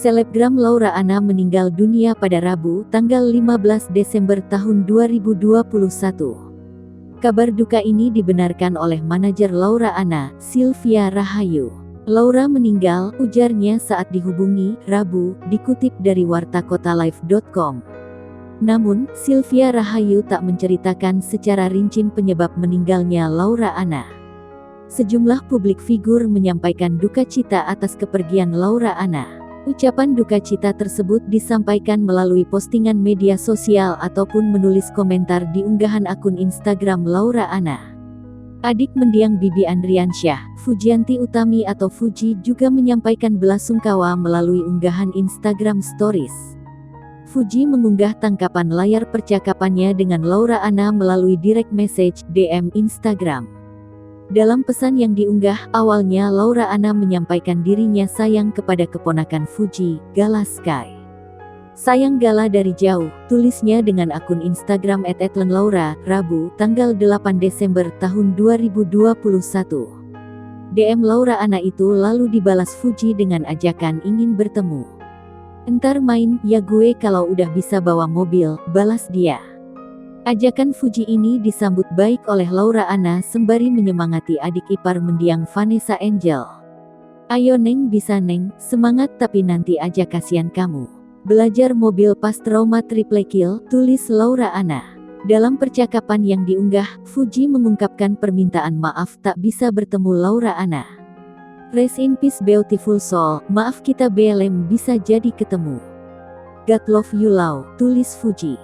Selebgram Laura Anna meninggal dunia pada Rabu, tanggal 15 Desember tahun 2021. Kabar duka ini dibenarkan oleh manajer Laura Anna, Sylvia Rahayu. Laura meninggal, ujarnya saat dihubungi, Rabu, dikutip dari wartakotalive.com. Namun, Sylvia Rahayu tak menceritakan secara rinci penyebab meninggalnya Laura Anna. Sejumlah publik figur menyampaikan duka cita atas kepergian Laura Anna. Ucapan duka cita tersebut disampaikan melalui postingan media sosial ataupun menulis komentar di unggahan akun Instagram Laura Anna. Adik mendiang Bibi Andriansyah, Fujianti Utami atau Fuji juga menyampaikan belasungkawa melalui unggahan Instagram Stories. Fuji mengunggah tangkapan layar percakapannya dengan Laura Anna melalui direct message (DM) Instagram. Dalam pesan yang diunggah, awalnya Laura Anna menyampaikan dirinya sayang kepada keponakan Fuji, Gala Sky. Sayang Gala dari jauh, tulisnya dengan akun Instagram @etlenlaura, Rabu, tanggal 8 Desember tahun 2021. DM Laura Anna itu lalu dibalas Fuji dengan ajakan ingin bertemu. "Entar main, ya gue kalau udah bisa bawa mobil," balas dia. Ajakan Fuji ini disambut baik oleh Laura Anna sembari menyemangati adik ipar mendiang Vanessa Angel. "Ayo Neng, bisa Neng, semangat tapi nanti aja kasihan kamu. Belajar mobil pas trauma triple kill," tulis Laura Anna. Dalam percakapan yang diunggah, Fuji mengungkapkan permintaan maaf tak bisa bertemu Laura Anna. "Rest in peace beautiful soul, maaf kita belum bisa jadi ketemu. God love you Lau," tulis Fuji.